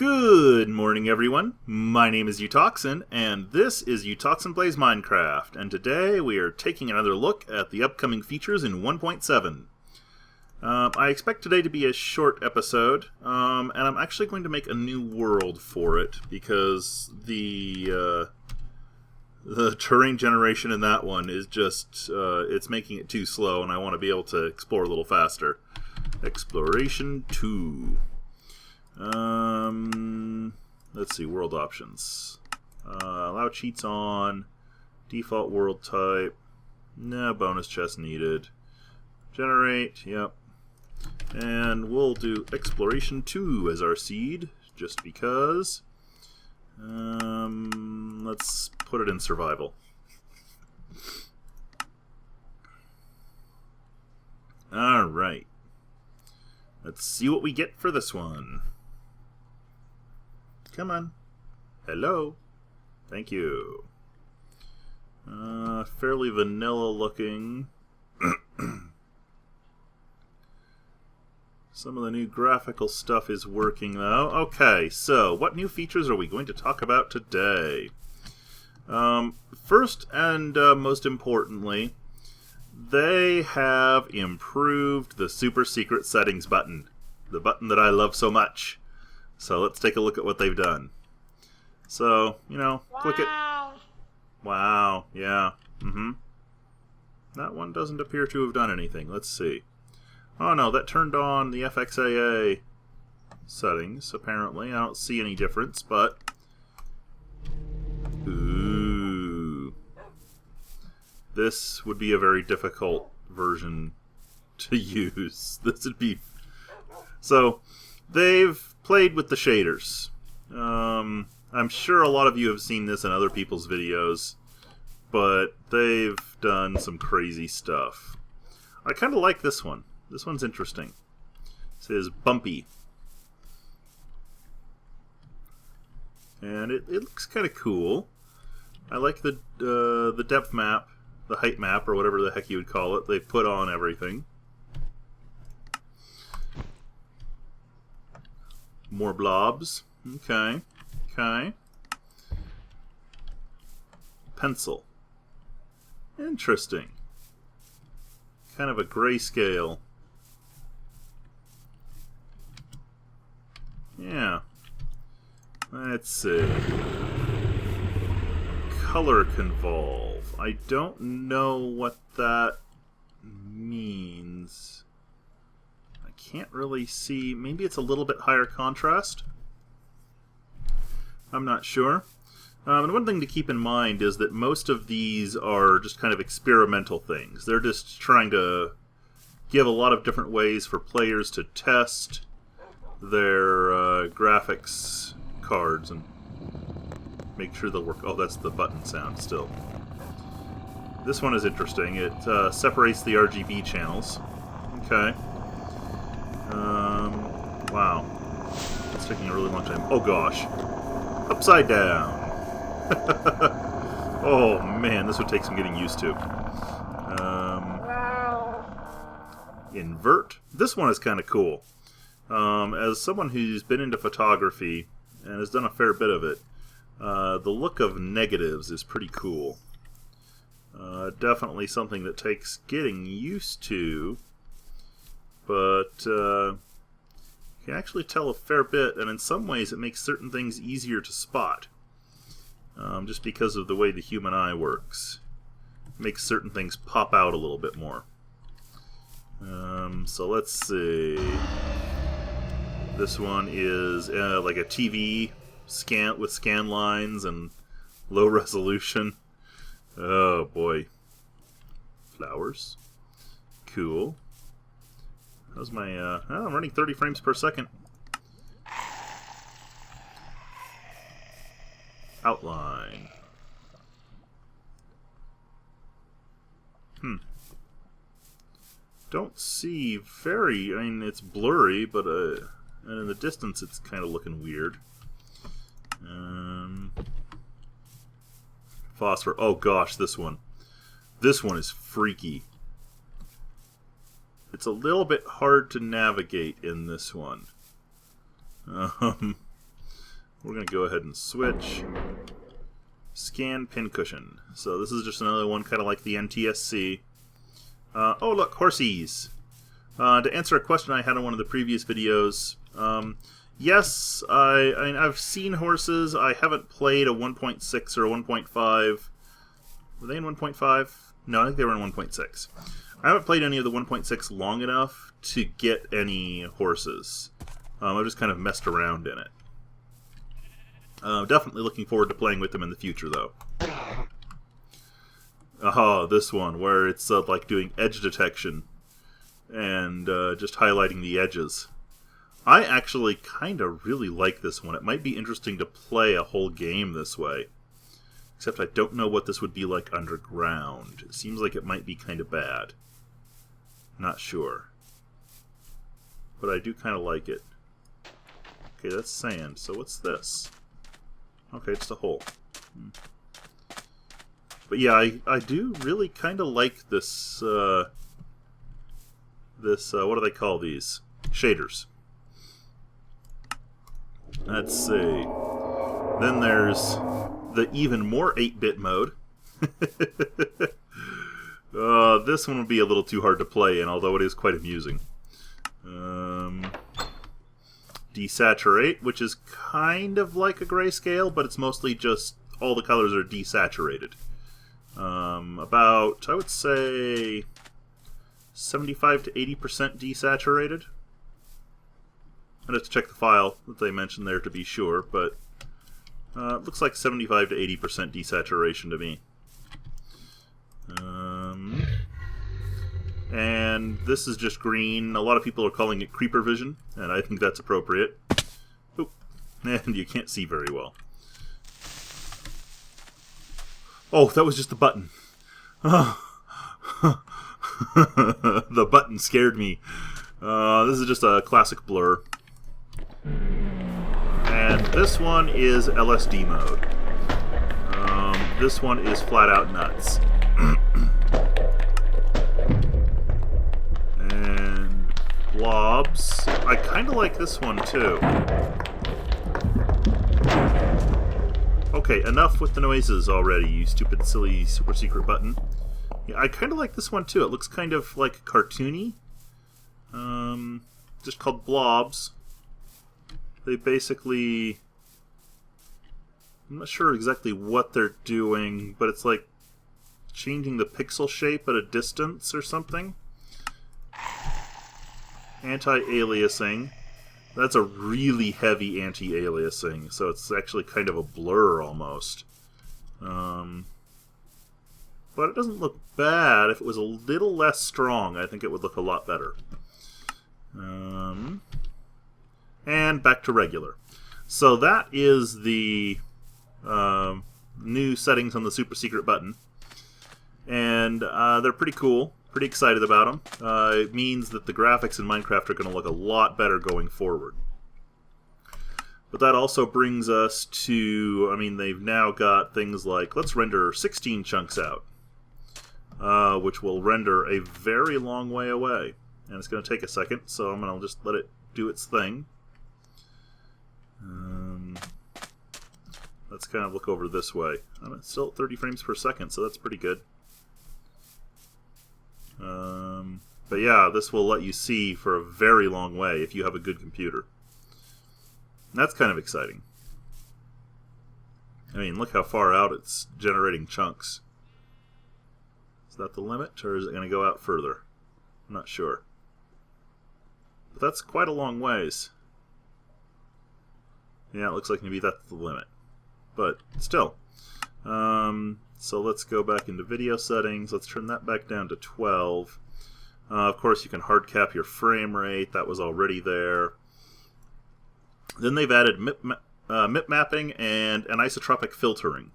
Good morning, everyone. My name is Utoxin, and this is Utoxin Plays Minecraft, and today we are taking another look at the upcoming features in 1.7. I expect today to be a short episode, and I'm actually going to make a new world for it, because the terrain generation in that one is just, it's making it too slow, and I want to be able to explore a little faster. Exploration 2. Let's see, world options. Allow cheats on. Default world type. No, bonus chest needed. Generate, yep. And we'll do Exploration 2 as our seed, just because. Let's put it in survival. Alright. Let's see what we get for this one. Come on. Hello. Thank you. Fairly vanilla looking. Some of the new graphical stuff is working though. Okay, so what new features are we going to talk about today? First and most importantly, they have improved the super secret settings button. The button that I love so much. So let's take a look at what they've done. So, click it. Wow, yeah. That one doesn't appear to have done anything. Let's see. Oh no, that turned on the FXAA settings, apparently. I don't see any difference, but... Ooh. This would be a very difficult version to use. This would be... So, they've played with the shaders. I'm sure a lot of you have seen this in other people's videos, but they've done some crazy stuff. I kind of like this one. This one's interesting. It says bumpy. And it looks kind of cool. I like the depth map, the height map, or whatever the heck you would call it. They put on everything. More blobs. Okay. Okay. Pencil. Interesting. Kind of a grayscale. Yeah. Let's see. Color convolve. I don't know what that means. Can't really see. Maybe it's a little bit higher contrast. I'm not sure. And one thing to keep in mind is that most of these are just kind of experimental things. They're just trying to give a lot of different ways for players to test their graphics cards and make sure they'll work. Oh, that's the button sound still. This one is interesting. It separates the RGB channels. Okay. Wow. It's taking a really long time. Oh gosh. Upside down. Oh man, this would take some getting used to. Invert. This one is kind of cool. As someone who's been into photography and has done a fair bit of it, the look of negatives is pretty cool. Definitely something that takes getting used to. But you can actually tell a fair bit, and in some ways it makes certain things easier to spot. Just because of the way the human eye works. It makes certain things pop out a little bit more. So let's see. This one is like a TV scan with scan lines and low resolution. Oh boy. Flowers. Cool. How's my, I'm running 30 frames per second. Outline. Don't see very, I mean, it's blurry, but, and in the distance it's kind of looking weird. Phosphor, oh gosh, this one. This one is freaky. It's a little bit hard to navigate in this one. We're going to go ahead and switch. Scan pincushion. So this is just another one kind of like the NTSC. Oh look, horsies! To answer a question I had in one of the previous videos, yes, I mean, I've seen horses. I haven't played a 1.6 or a 1.5. Were they in 1.5? No, I think they were in 1.6. I haven't played any of the 1.6 long enough to get any horses. I've just kind of messed around in it. Definitely looking forward to playing with them in the future, though. Oh, this one, where it's like doing edge detection and just highlighting the edges. I actually kind of really like this one. It might be interesting to play a whole game this way. Except I don't know what this would be like underground. It seems like it might be kind of bad. Not sure. But I do kind of like it. Okay, that's sand. So what's this? Okay, it's a hole. But yeah, I do really kind of like this, what do they call these? Shaders. Let's see. Then there's the even more 8-bit mode. This one would be a little too hard to play in, although it is quite amusing. Desaturate, which is kind of like a grayscale, but it's mostly just all the colors are desaturated. About, I would say, 75 to 80% desaturated. I'd have to check the file that they mentioned there to be sure, but it looks like 75 to 80% desaturation to me. And this is just green. A lot of people are calling it creeper vision, and I think that's appropriate. Oop. And you can't see very well. Oh, that was just the button. Oh. The button scared me. This is just a classic blur. And this one is LSD mode. This one is flat out nuts. And blobs. I kind of like this one too. Okay, enough with the noises already, you stupid, silly, super secret button. Yeah, I kind of like this one too. It looks kind of like cartoony. Just called blobs. They basically... I'm not sure exactly what they're doing, but it's like changing the pixel shape at a distance or something. Anti-aliasing. That's a really heavy anti-aliasing, so it's actually kind of a blur almost. But it doesn't look bad. If it was a little less strong, I think it would look a lot better. And back to regular. So that is the new settings on the super secret button. And they're pretty cool. Pretty excited about them. It means that the graphics in Minecraft are going to look a lot better going forward. But that also brings us to, I mean, they've now got things like, let's render 16 chunks out. Which will render a very long way away. And it's going to take a second, so I'm going to just let it do its thing. Let's kind of look over this way. I'm still at 30 frames per second, so that's pretty good. But yeah, this will let you see for a very long way if you have a good computer. And that's kind of exciting. I mean, look how far out it's generating chunks. Is that the limit, or is it going to go out further? I'm not sure. But that's quite a long ways. Yeah, it looks like maybe that's the limit. But still. So let's go back into video settings. Let's turn that back down to 12. Of course, you can hard cap your frame rate. That was already there. Then they've added MIP mapping and anisotropic filtering.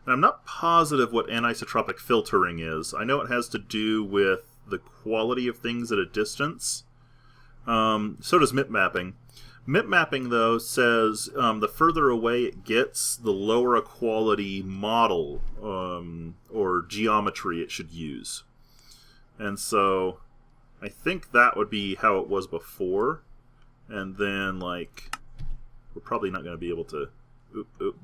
And I'm not positive what anisotropic filtering is. I know it has to do with the quality of things at a distance. So does MIP mapping. MIP mapping, though, says the further away it gets, the lower a quality model or geometry it should use. And so I think that would be how it was before. And then, like, we're probably not going to be able to Oop, oop.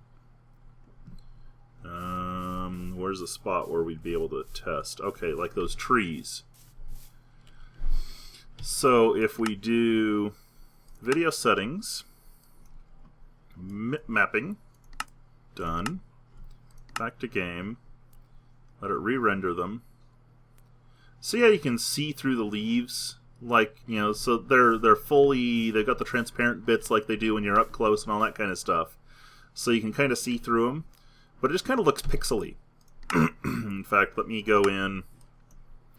Where's the spot where we'd be able to test? Okay, like those trees. So if we do video settings, mapping, done, back to game, let it re-render them. See how you can see through the leaves? Like, you know, so they're fully, they've got the transparent bits like they do when you're up close and all that kind of stuff. So you can kind of see through them, but it just kind of looks pixely. In fact, let me go in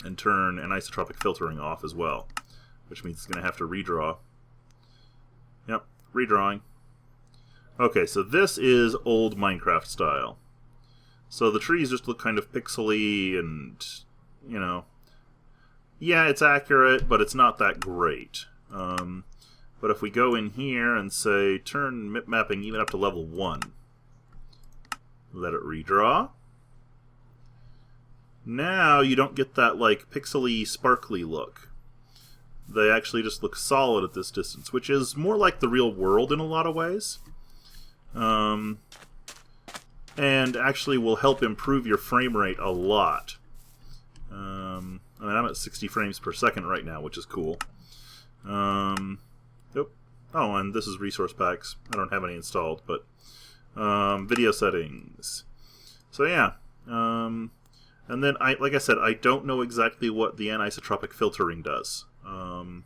and turn anisotropic filtering off as well, which means it's going to have to redraw. Yep, redrawing. Okay, so this is old Minecraft style. So the trees just look kind of pixely and, you know, yeah, it's accurate, but it's not that great. But if we go in here and say, turn mapping even up to level 1, let it redraw. Now you don't get that, like, pixely, sparkly look. They actually just look solid at this distance, which is more like the real world in a lot of ways. And actually will help improve your frame rate a lot. I mean, I'm at 60 frames per second right now, which is cool. Yep. Oh, and this is resource packs. I don't have any installed, but video settings. So yeah. And then, like I said, I don't know exactly what the anisotropic filtering does. I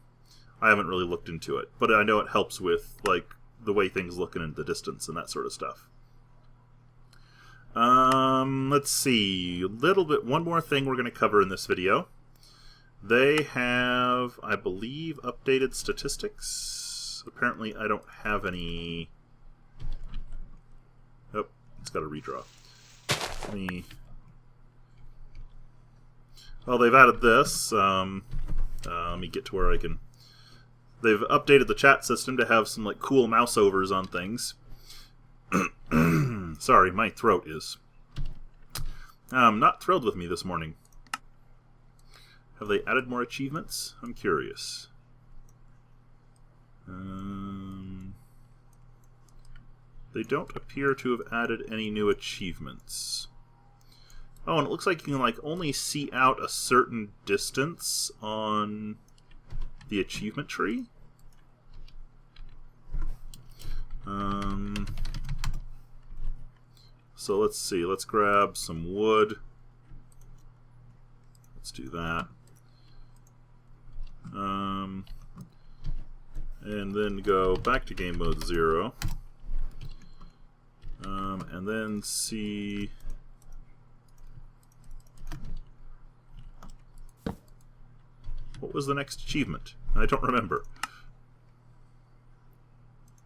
haven't really looked into it, but I know it helps with like the way things look in the distance and that sort of stuff. Let's see, one more thing we're going to cover in this video. They have, I believe, updated statistics. Apparently I don't have any. Oh, it's got to redraw. Well, they've added this. Let me get to where I can. They've updated the chat system to have some like cool mouse overs on things. Sorry, my throat is not thrilled with me this morning. Have they added more achievements? I'm curious. They don't appear to have added any new achievements. Oh, and it looks like you can like only see out a certain distance on the achievement tree. So let's see, let's grab some wood. Let's do that. And then go back to game mode 0. And then see... What was the next achievement? I don't remember.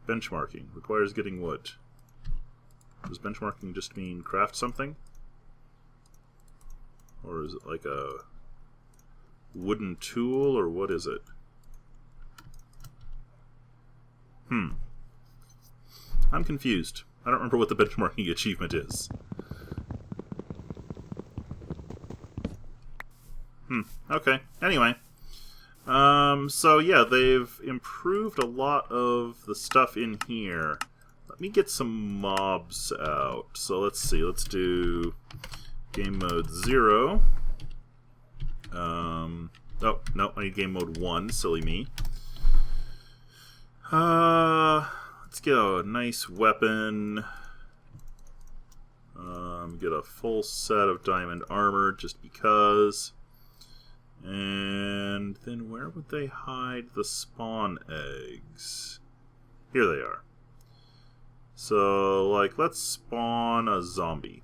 Benchmarking. Requires getting wood. Does benchmarking just mean craft something? Or is it like a wooden tool, or what is it? I'm confused. I don't remember what the benchmarking achievement is. Okay. Anyway. So yeah, they've improved a lot of the stuff in here. Let me get some mobs out. So let's see, let's do game mode 0. Oh, no, I need game mode 1, silly me. Let's get a nice weapon. Get a full set of diamond armor, just because. And then where would they hide the spawn eggs? Here they are. So, like, let's spawn a zombie.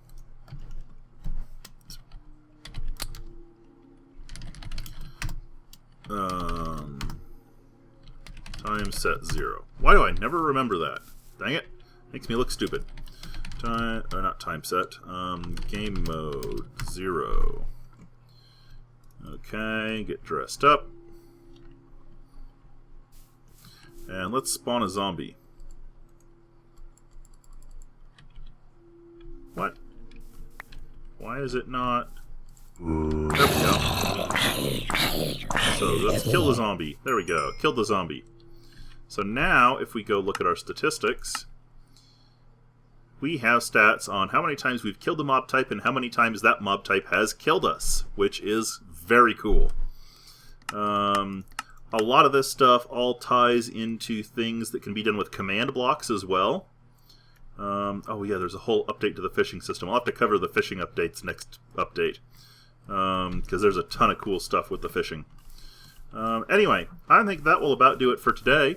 Time set 0. Why do I never remember that? Dang it. Makes me look stupid. Not time set. Game mode 0. Okay, get dressed up. And let's spawn a zombie. What? Why is it not? There we go. So let's kill the zombie. There we go. Killed the zombie. So now, if we go look at our statistics, we have stats on how many times we've killed the mob type and how many times that mob type has killed us, which is very cool. A lot of this stuff all ties into things that can be done with command blocks as well. Oh yeah, there's a whole update to the fishing system. I'll have to cover the fishing updates next update, because there's a ton of cool stuff with the fishing. Anyway, I think that will about do it for today.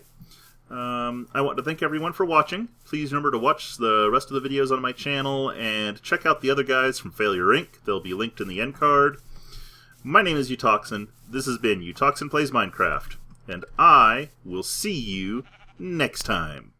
I want to thank everyone for watching. Please remember to watch the rest of the videos on my channel and check out the other guys from Failure Inc. They'll be linked in the end card. My name is Utoxin. This has been Utoxin Plays Minecraft, and I will see you next time.